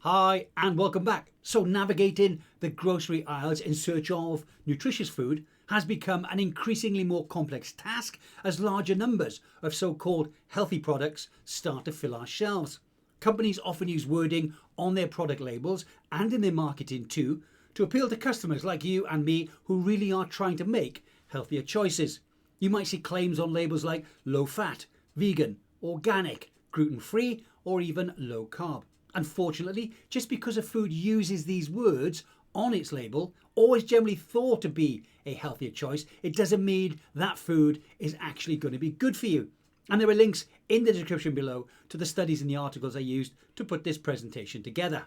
Hi and welcome back. So navigating the grocery aisles in search of nutritious food has become an increasingly more complex task as larger numbers of so-called healthy products start to fill our shelves. Companies often use wording on their product labels and in their marketing too to appeal to customers like you and me who really are trying to make healthier choices. You might see claims on labels like low fat, vegan, organic, gluten-free or even low carb. Unfortunately, just because a food uses these words on its label or is generally thought to be a healthier choice, it doesn't mean that food is actually going to be good for you. And there are links in the description below to the studies and the articles I used to put this presentation together.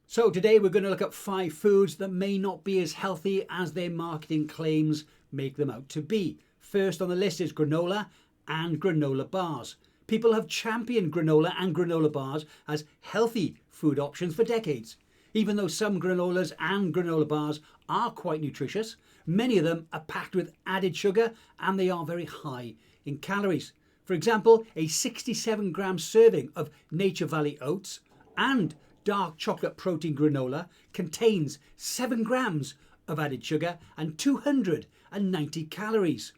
So today we're going to look at 5 foods that may not be as healthy as their marketing claims make them out to be. First on the list is granola and granola bars. People have championed granola and granola bars as healthy food options for decades. Even though some granolas and granola bars are quite nutritious, many of them are packed with added sugar and they are very high in calories. For example, a 67-gram serving of Nature Valley oats and dark chocolate protein granola contains 7 grams of added sugar and 290 calories.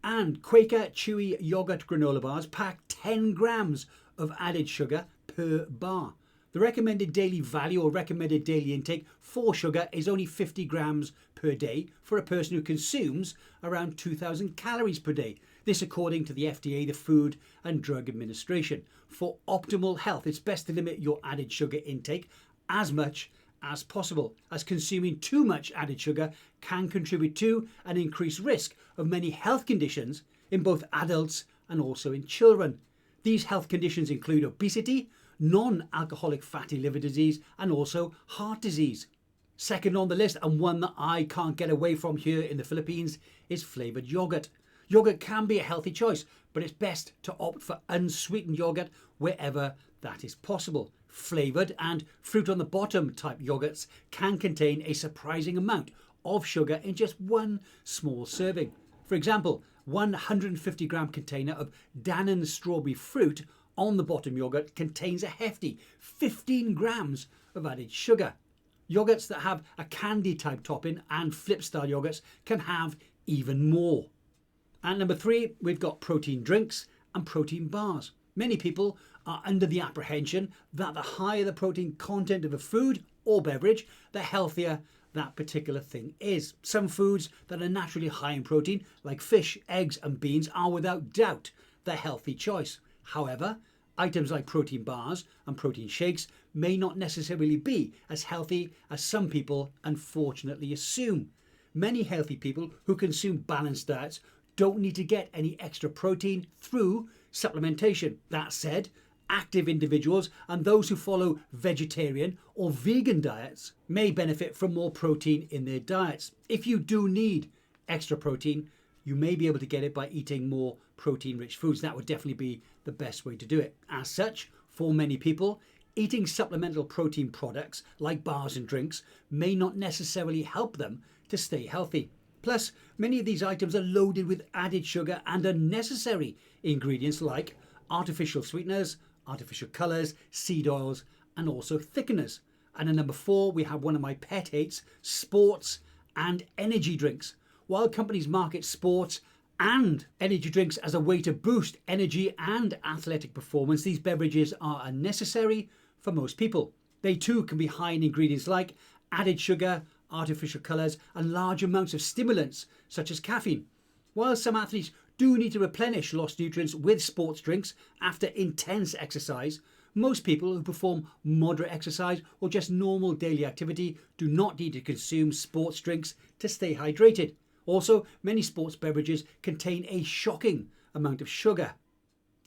And Quaker Chewy yogurt granola bars pack 10 grams of added sugar per bar. The recommended daily value or recommended daily intake for sugar is only 50 grams per day for a person who consumes around 2,000 calories per day. This according to the FDA, the Food and Drug Administration. For optimal health, it's best to limit your added sugar intake as much as possible, as consuming too much added sugar can contribute to an increased risk of many health conditions in both adults and also in children. These health conditions include obesity, non-alcoholic fatty liver disease, and also heart disease. Second on the list, and one that I can't get away from here in the Philippines, is flavoured yogurt. Yogurt can be a healthy choice, but it's best to opt for unsweetened yogurt wherever that is possible. Flavoured and fruit on the bottom type yogurts can contain a surprising amount of sugar in just one small serving. For example, 150-gram container of Dannon strawberry fruit on the bottom yogurt contains a hefty 15 grams of added sugar. Yogurts that have a candy type topping and flip style yogurts can have even more. And number 3, we've got protein drinks and protein bars. Many people are under the apprehension that the higher the protein content of a food or beverage, the healthier that particular thing is. Some foods that are naturally high in protein, like fish, eggs and beans, are without doubt the healthy choice. However, items like protein bars and protein shakes may not necessarily be as healthy as some people unfortunately assume. Many healthy people who consume balanced diets don't need to get any extra protein through supplementation. That said, active individuals and those who follow vegetarian or vegan diets may benefit from more protein in their diets. If you do need extra protein, you may be able to get it by eating more protein-rich foods. That would definitely be the best way to do it. As such, for many people, eating supplemental protein products like bars and drinks may not necessarily help them to stay healthy. Plus, many of these items are loaded with added sugar and unnecessary ingredients like artificial sweeteners, artificial colours, seed oils, and also thickeners. And at number 4, we have one of my pet hates, sports and energy drinks. While companies market sports and energy drinks as a way to boost energy and athletic performance, these beverages are unnecessary for most people. They too can be high in ingredients like added sugar, artificial colours and large amounts of stimulants such as caffeine. While some athletes do need to replenish lost nutrients with sports drinks after intense exercise, most people who perform moderate exercise or just normal daily activity do not need to consume sports drinks to stay hydrated. Also, many sports beverages contain a shocking amount of sugar.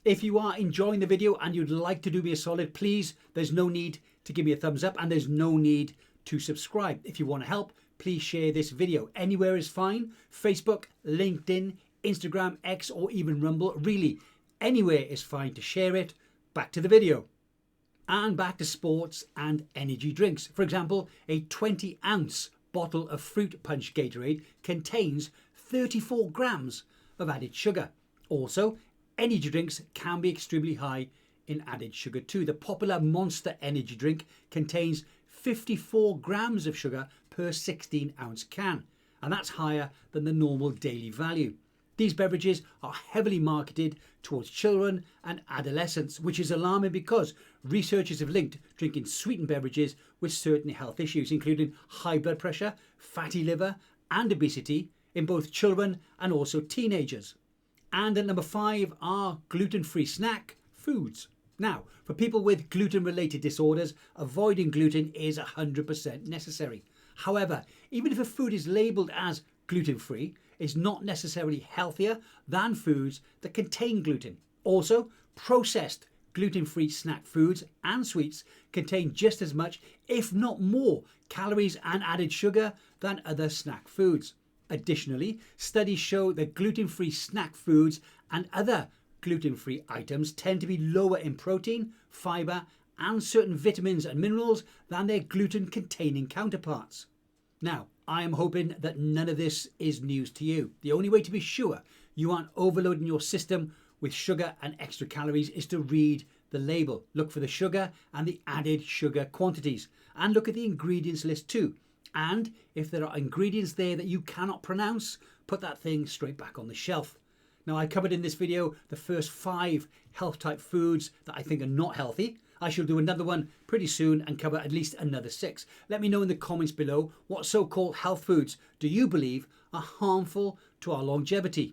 If you are enjoying the video and you'd like to do me a solid, please, there's no need to give me a thumbs up and there's no need to subscribe. If you want to help, please share this video. Anywhere is fine. Facebook, LinkedIn, Instagram, X or even Rumble. Really, anywhere is fine to share it. Back to the video. And back to sports and energy drinks. For example, a 20-ounce bottle of fruit punch Gatorade contains 34 grams of added sugar. Also, energy drinks can be extremely high in added sugar too. The popular Monster energy drink contains 54 grams of sugar per 16-ounce can, and that's higher than the normal daily value. These beverages are heavily marketed towards children and adolescents, which is alarming because researchers have linked drinking sweetened beverages with certain health issues, including high blood pressure, fatty liver, and obesity in both children and also teenagers. And at number 5 are gluten-free snack foods. Now, for people with gluten-related disorders, avoiding gluten is 100% necessary. However, even if a food is labelled as gluten-free, it's not necessarily healthier than foods that contain gluten. Also, processed gluten-free snack foods and sweets contain just as much, if not more, calories and added sugar than other snack foods. Additionally, studies show that gluten-free snack foods and other gluten-free items tend to be lower in protein, fibre, and certain vitamins and minerals than their gluten-containing counterparts. Now, I am hoping that none of this is news to you. The only way to be sure you aren't overloading your system with sugar and extra calories is to read the label. Look for the sugar and the added sugar quantities, and look at the ingredients list too. And if there are ingredients there that you cannot pronounce, put that thing straight back on the shelf. Now, I covered in this video the first 5 health type foods that I think are not healthy. I shall do another one pretty soon and cover at least another 6. Let me know in the comments below what so-called health foods do you believe are harmful to our longevity.